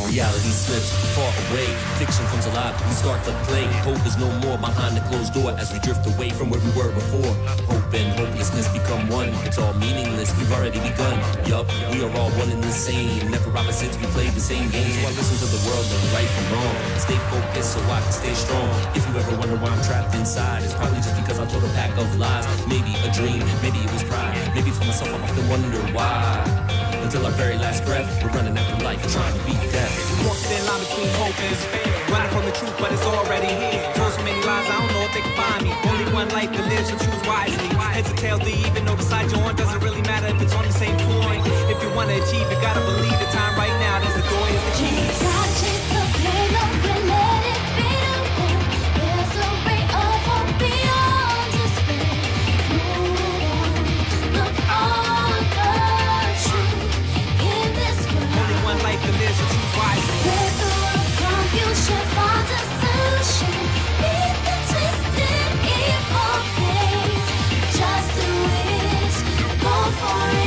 Reality slips far away, fiction comes alive, we start to play. Hope is no more behind the closed door as we drift away from where we were before. Hope and hopelessness become one, it's all meaningless, we've already begun. Yup, we are all one and the same, never opposites, we play the same games. So I listen to the world and right from wrong, stay focused so I can stay strong. If you ever wonder why I'm trapped inside, it's probably just because I told a pack of lies. Maybe a dream, maybe it was pride, maybe for myself I often wonder why. Until our very last breath, we're running after life, trying to beat death. Walking in line between hope and despair, running from the truth, but it's already here. Told so many lies, I don't know if they can find me. Only one life to live, so choose wisely. Heads or tails, they even though the side you're on doesn't really matter if it's on the same point. If you want to achieve, you gotta believe the time right now. There's the door, is the key. Gotta chase the pain, don't let it fade away. There's a ray of hope beyond despair. Move on, look on the truth in this world. Only one life to live, so choose wisely. Let the world confusion find a solution. Beat the twisted evil gaze. Just do it, go for it.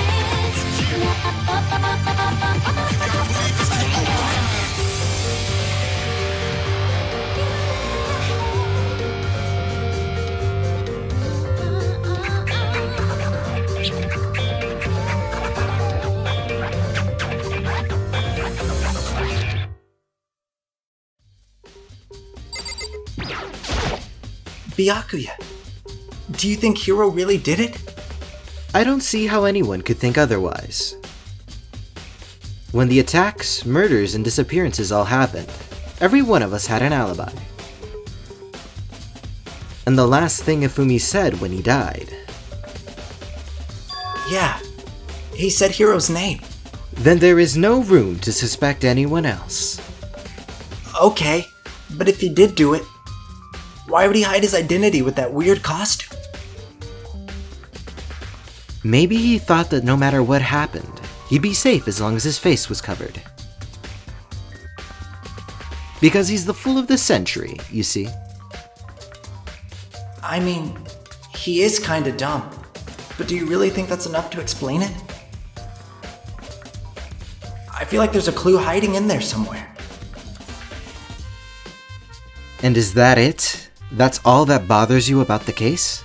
Byakuya, do you think Hiro really did it? I don't see how anyone could think otherwise. When the attacks, murders, and disappearances all happened, every one of us had an alibi. And the last thing Ifumi said when he died. Yeah, he said Hiro's name. Then there is no room to suspect anyone else. Okay, but if he did do it, why would he hide his identity with that weird costume? Maybe he thought that no matter what happened, he'd be safe as long as his face was covered. Because he's the fool of the century, you see. I mean, he is kinda dumb, but do you really think that's enough to explain it? I feel like there's a clue hiding in there somewhere. And is that it? That's all that bothers you about the case?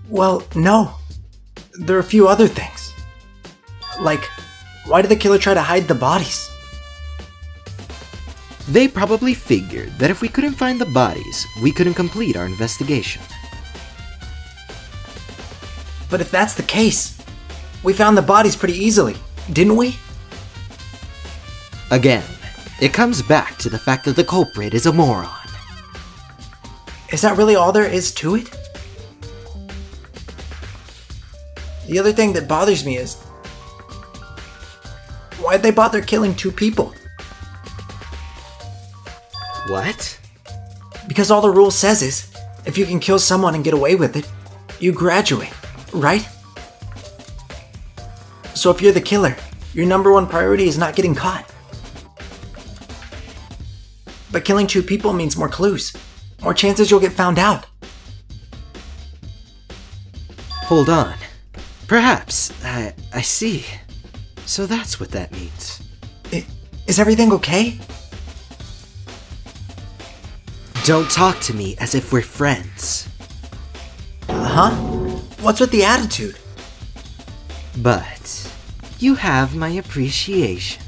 Well, no. There are a few other things. Like, why did the killer try to hide the bodies? They probably figured that if we couldn't find the bodies, we couldn't complete our investigation. But if that's the case, we found the bodies pretty easily, didn't we? Again, it comes back to the fact that the culprit is a moron. Is that really all there is to it? The other thing that bothers me is, why'd they bother killing 2 people? What? Because all the rule says is, if you can kill someone and get away with it, you graduate, right? So if you're the killer, your #1 priority is not getting caught. But killing 2 people means more clues, more chances you'll get found out. Hold on. Perhaps. I see. So that's what that means. Is everything okay? Don't talk to me as if we're friends. Huh? What's with the attitude? But you have my appreciation.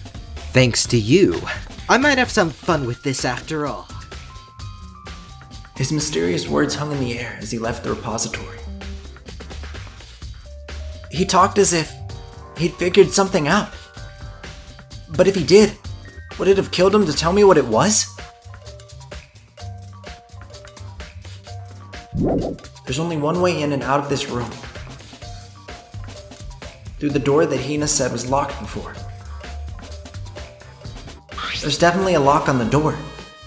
Thanks to you, I might have some fun with this after all. His mysterious words hung in the air as he left the repository. He talked as if he'd figured something out. But if he did, would it have killed him to tell me what it was? There's only one way in and out of this room. Through the door that Hina said was locked before. There's definitely a lock on the door,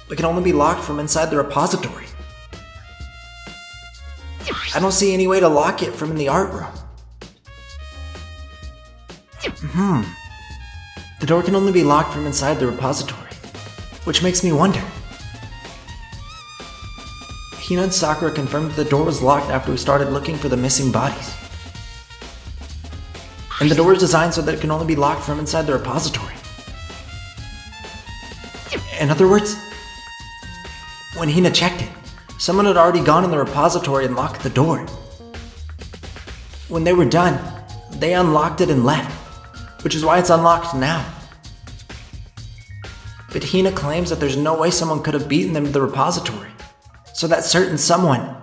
but can only be locked from inside the repository. I don't see any way to lock it from in the art room. The door can only be locked from inside the repository, which makes me wonder. Hina and Sakura confirmed that the door was locked after we started looking for the missing bodies. And the door is designed so that it can only be locked from inside the repository. In other words, when Hina checked it, someone had already gone in the repository and locked the door. When they were done, they unlocked it and left, which is why it's unlocked now. But Hina claims that there's no way someone could have beaten them to the repository, so that certain someone...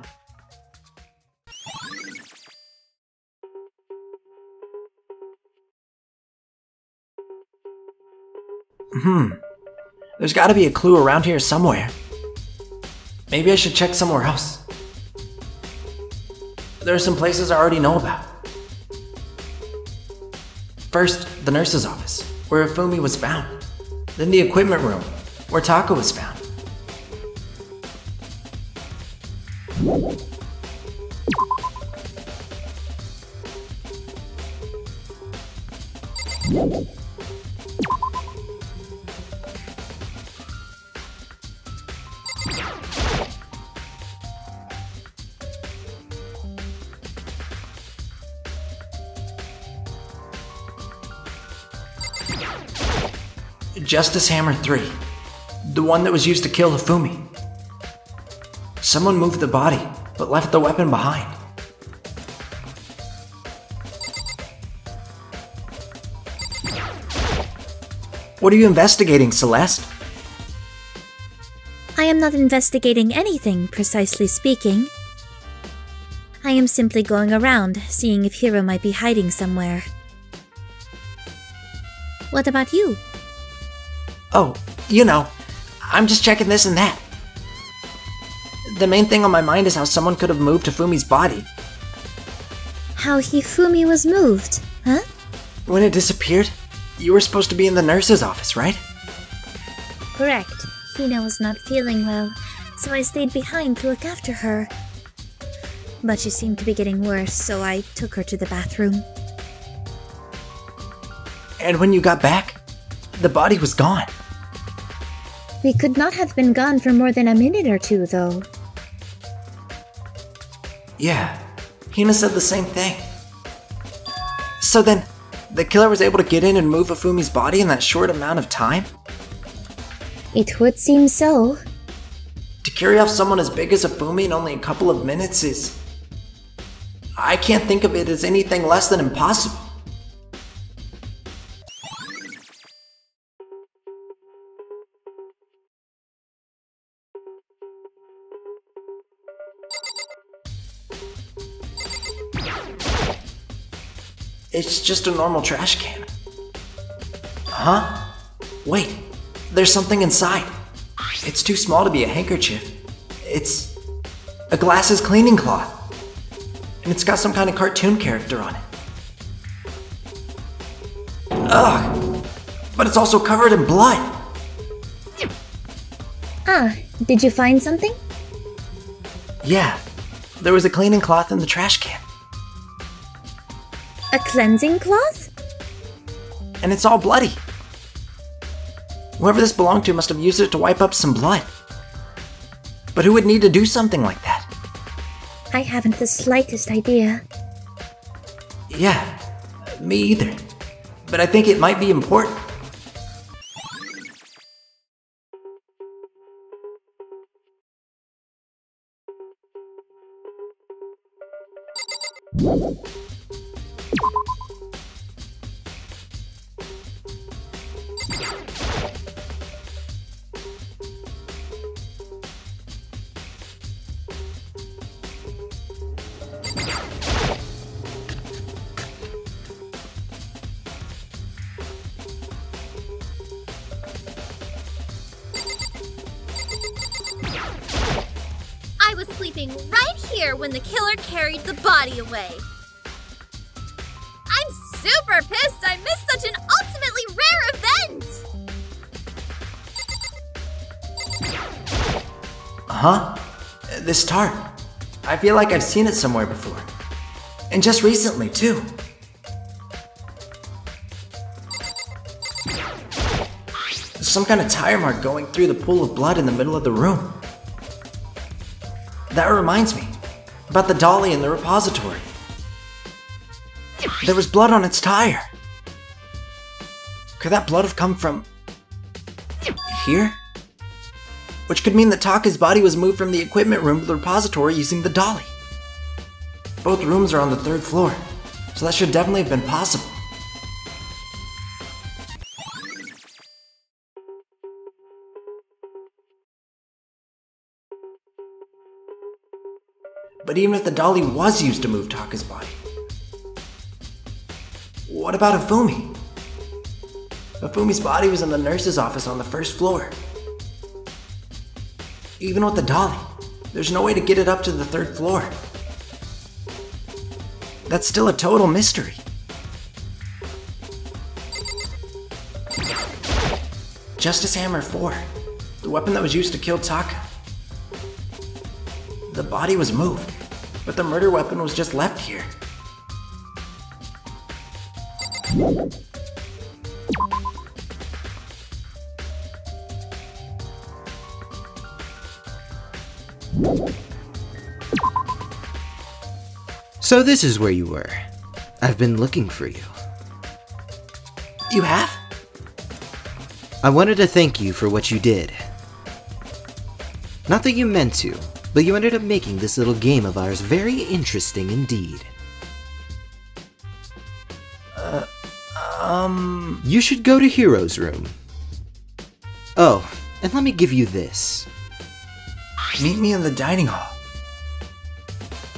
There's gotta be a clue around here somewhere. Maybe I should check somewhere else. There are some places I already know about. First, the nurse's office, where Ifumi was found. Then the equipment room, where Toko was found. Justice Hammer 3, the one that was used to kill Ifumi. Someone moved the body, but left the weapon behind. What are you investigating, Celeste? I am not investigating anything, precisely speaking. I am simply going around, seeing if Hiro might be hiding somewhere. What about you? Oh, you know, I'm just checking this and that. The main thing on my mind is how someone could have moved Ifumi's body. How Hifumi was moved, huh? When it disappeared, you were supposed to be in the nurse's office, right? Correct. Hina was not feeling well, so I stayed behind to look after her. But she seemed to be getting worse, so I took her to the bathroom. And when you got back, the body was gone. We could not have been gone for more than a minute or two, though. Yeah, Hina said the same thing. So then, the killer was able to get in and move Ifumi's body in that short amount of time? It would seem so. To carry off someone as big as Ifumi in only a couple of minutes is... I can't think of it as anything less than impossible. It's just a normal trash can. Huh? Wait, there's something inside. It's too small to be a handkerchief. It's a glasses cleaning cloth. And it's got some kind of cartoon character on it. Ugh! But it's also covered in blood. Ah, did you find something? Yeah, there was a cleaning cloth in the trash can. A cleansing cloth? And it's all bloody. Whoever this belonged to must have used it to wipe up some blood. But who would need to do something like that? I haven't the slightest idea. Yeah, me either. But I think it might be important. I was sleeping right here when the killer carried the body away. I'm super pissed I missed such an ultimately rare event! Huh? This tarp. I feel like I've seen it somewhere before. And just recently, too. some kind of tire mark going through the pool of blood in the middle of the room. That reminds me about the dolly in the repository. There was blood on its tire. Could that blood have come from here? Which could mean that Taka's body was moved from the equipment room to the repository using the dolly. Both rooms are on the 3rd floor, so that should definitely have been possible. But even if the dolly was used to move Taka's body, what about Hifumi? Hifumi's body was in the nurse's office on the 1st floor. Even with the dolly, there's no way to get it up to the 3rd floor. That's still a total mystery. Justice Hammer 4, the weapon that was used to kill Taka. The body was moved, but the murder weapon was just left here. So this is where you were. I've been looking for you. You have? I wanted to thank you for what you did. Not that you meant to, but you ended up making this little game of ours very interesting indeed. You should go to Hero's room. Oh, and let me give you this. Meet me in the dining hall.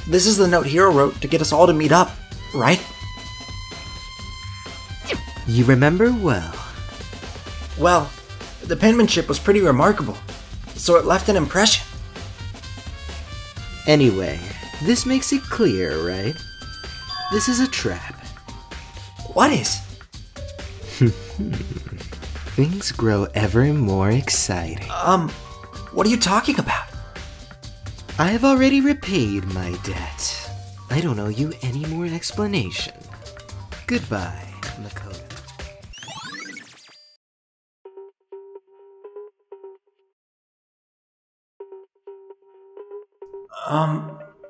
This is the note Hero wrote to get us all to meet up, right? You remember well. Well, the penmanship was pretty remarkable, so it left an impression. Anyway, this makes it clear, right? This is a trap. What is? Things grow ever more exciting. What are you talking about? I have already repaid my debt. I don't owe you any more explanation. Goodbye, Makoto.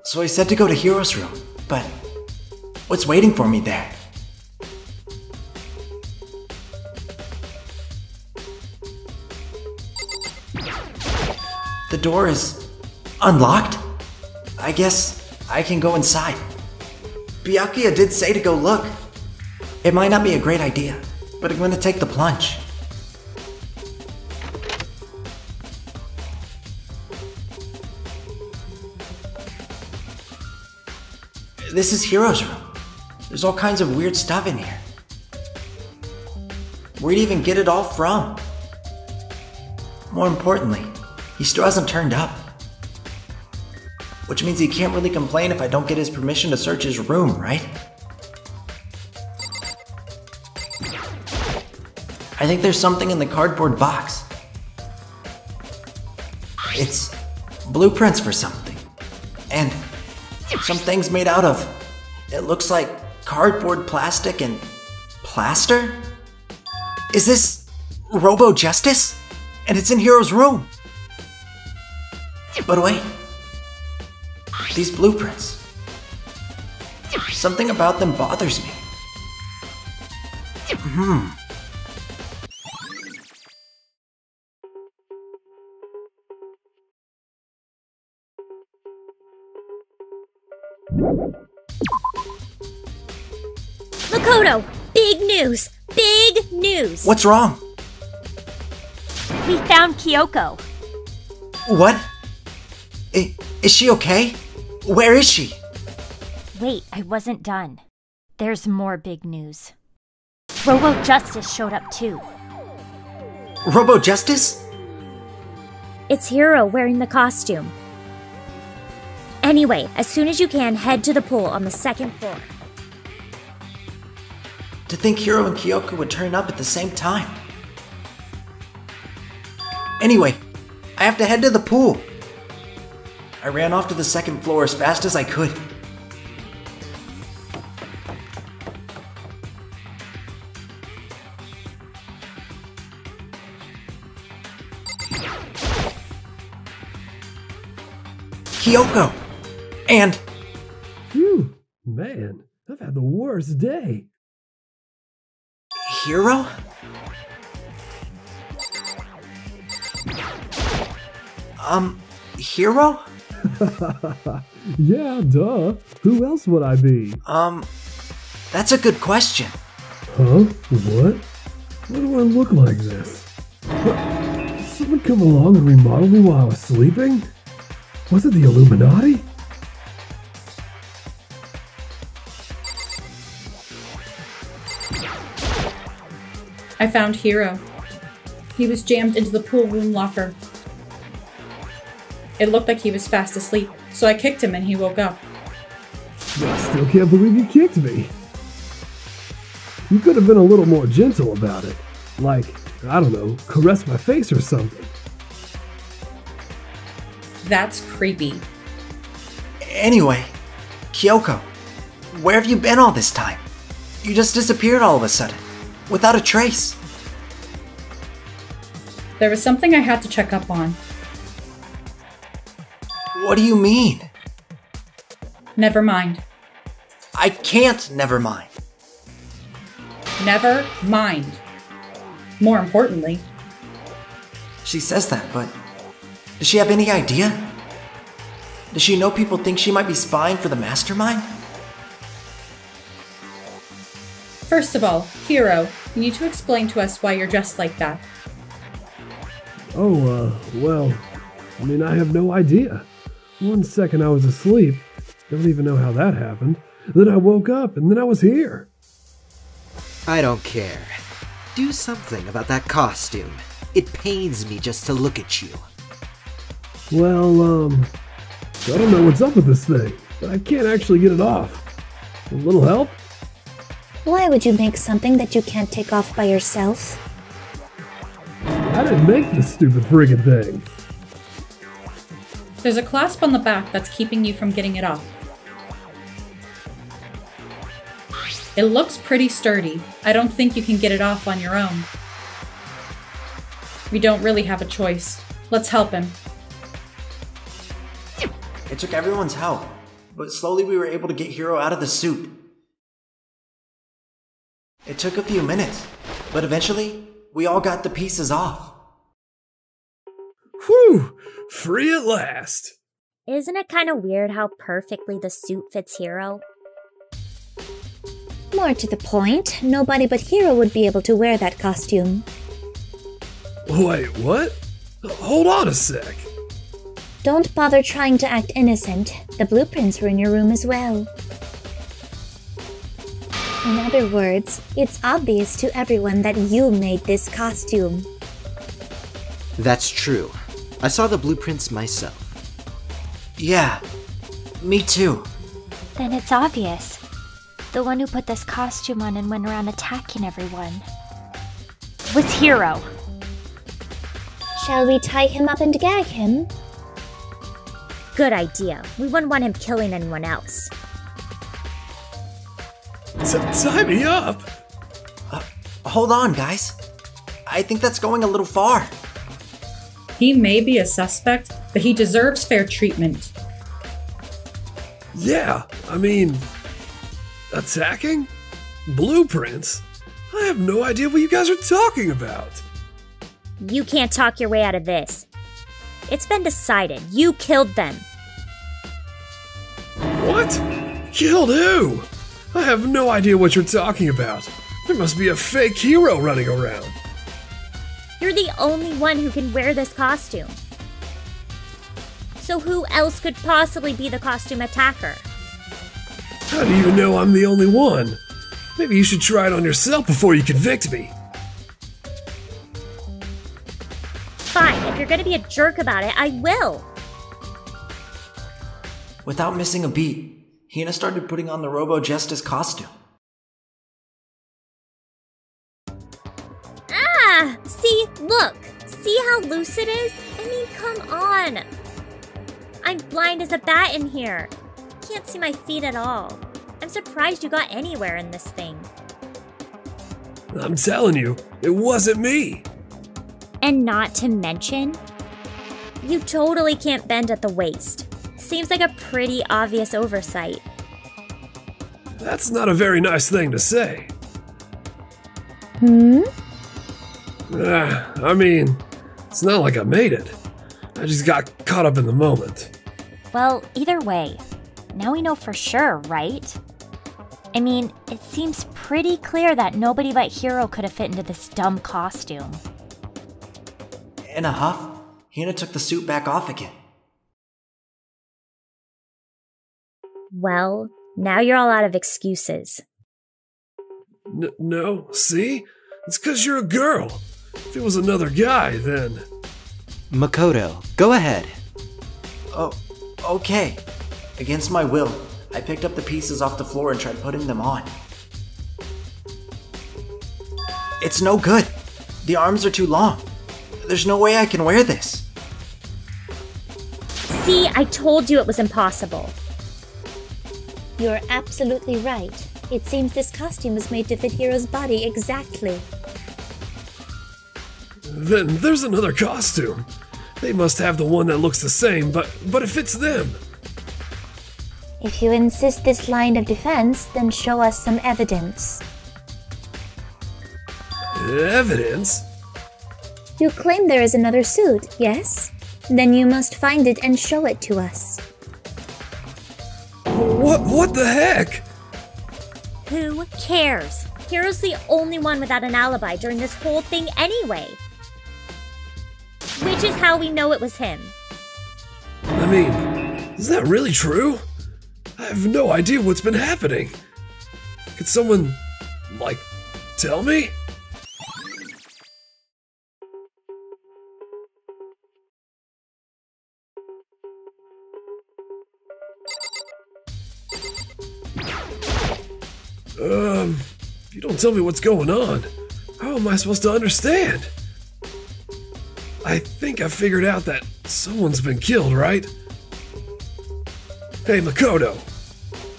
So I said to go to Hero's room, but what's waiting for me there? The door is unlocked? I guess I can go inside. Byakuya did say to go look. It might not be a great idea, but I'm going to take the plunge. This is Hero's room. There's all kinds of weird stuff in here. Where'd he even get it all from? More importantly, he still hasn't turned up. Which means he can't really complain if I don't get his permission to search his room, right? I think there's something in the cardboard box. It's blueprints for something. And some things made out of, it looks like cardboard, plastic, and plaster? Is this Robo Justice? And it's in Hero's room. But wait. These blueprints. Something about them bothers me. Makoto! Big news! Big news! What's wrong? We found Kyoko. What? Is she okay? Where is she? Wait, I wasn't done. There's more big news. Robo Justice showed up too. Robo Justice? It's Hero wearing the costume. Anyway, as soon as you can, head to the pool on the 2nd floor. To think Hero and Kyoko would turn up at the same time. Anyway, I have to head to the pool. I ran off to the 2nd floor as fast as I could. Kyoko! And... Phew, man, I've had the worst day. Hiro? Hiro? Yeah, duh. Who else would I be? That's a good question. Huh? What? Why do I look like this? What? Someone come along and remodel me while I was sleeping? Was it the Illuminati? I found Hiro. He was jammed into the pool room locker. It looked like he was fast asleep, so I kicked him and he woke up. I still can't believe you kicked me. You could have been a little more gentle about it. Like, I don't know, caress my face or something. That's creepy. Anyway, Kyoko, where have you been all this time? You just disappeared all of a sudden, without a trace. There was something I had to check up on. What do you mean? Never mind. I can't never mind. Never mind. More importantly, She says that, but does she have any idea? Does she know people think she might be spying for the mastermind? first of all, Hiro, you need to explain to us why you're dressed like that. Oh, well, I mean, I have no idea. 1 second I was asleep. Don't even know how that happened. Then I woke up, and then I was here. I don't care. Do something about that costume. It pains me just to look at you. Well, I don't know what's up with this thing, but I can't actually get it off. A little help? Why would you make something that you can't take off by yourself? I didn't make this stupid friggin' thing. There's a clasp on the back that's keeping you from getting it off. It looks pretty sturdy. I don't think you can get it off on your own. We don't really have a choice. Let's help him. It took everyone's help, but slowly we were able to get Hiro out of the suit. It took a few minutes, but eventually, we all got the pieces off. Whew! Free at last! Isn't it kind of weird how perfectly the suit fits Hiro? More to the point, nobody but Hiro would be able to wear that costume. Wait, what? Hold on a sec. Don't bother trying to act innocent. The blueprints were in your room as well. In other words, it's obvious to everyone that you made this costume. That's true. I saw the blueprints myself. Yeah, me too. Then it's obvious. The one who put this costume on and went around attacking everyone was Hiro. Shall we tie him up and gag him? Good idea. We wouldn't want him killing anyone else. Tie me up? Hold on, guys. I think that's going a little far. He may be a suspect, but he deserves fair treatment. Yeah, I mean... attacking? Blueprints? I have no idea what you guys are talking about. You can't talk your way out of this. It's been decided. You killed them. What? Killed who? I have no idea what you're talking about. There must be a fake hero running around. You're the only one who can wear this costume. So who else could possibly be the costume attacker? How do you know I'm the only one? Maybe you should try it on yourself before you convict me. Fine, if you're gonna be a jerk about it, I will. Without missing a beat, Hina started putting on the Robo-Justice costume. Ah! See, look! See how loose it is? I mean, come on! I'm blind as a bat in here. Can't see my feet at all. I'm surprised you got anywhere in this thing. I'm telling you, it wasn't me. And not to mention, you totally can't bend at the waist. Seems like a pretty obvious oversight. That's not a very nice thing to say. I mean, it's not like I made it. I just got caught up in the moment. Well, either way, now we know for sure, right? I mean, it seems pretty clear that nobody but Hiro could have fit into this dumb costume. In a huff, Hina took the suit back off again. Well, now you're all out of excuses. No, see? It's 'cause you're a girl. If it was another guy, then... Makoto, go ahead. Oh, okay. Against my will, I picked up the pieces off the floor and tried putting them on. It's no good. The arms are too long. There's no way I can wear this. See, I told you it was impossible. You're absolutely right. It seems this costume was made to fit Hiro's body exactly. Then there's another costume. They must have the one that looks the same, but it fits them. If you insist this line of defense, then show us some evidence. Evidence? You claim there is another suit, yes? Then you must find it and show it to us. What the heck? Who cares? Hiro's the only one without an alibi during this whole thing anyway. Which is how we know it was him. I mean, is that really true? I have no idea what's been happening. Could someone, like, tell me? If you don't tell me what's going on, how am I supposed to understand? I think I figured out that someone's been killed, right? Hey, Makoto.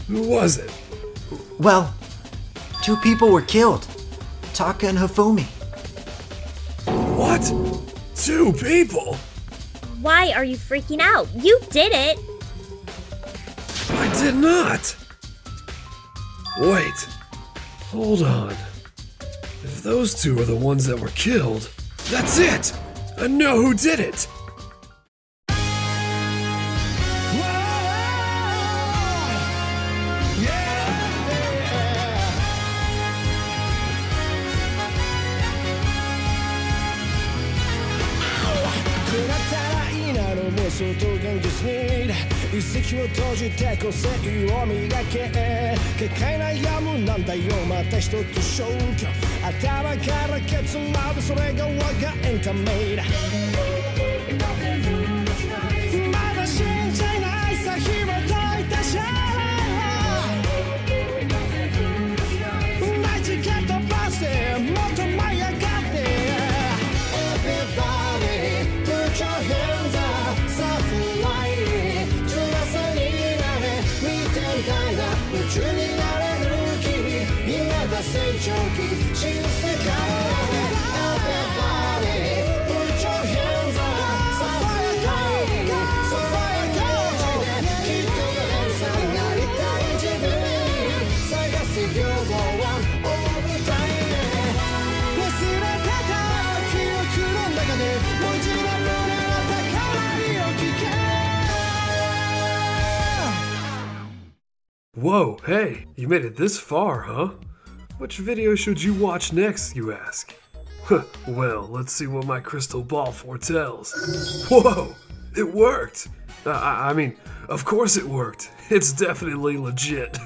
Who was it? Well, 2 people were killed. Taka and Hifumi. What? 2 people? Why are you freaking out? You did it! I did not. Wait. Hold on. If those 2 are the ones that were killed, that's it! I know who did it! Whoa, hey, you made it this far, huh? Which video should you watch next, you ask? Well, let's see what my crystal ball foretells. Whoa, it worked! I mean, of course it worked. It's definitely legit.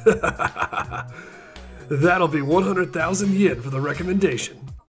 That'll be 100,000 yen for the recommendation.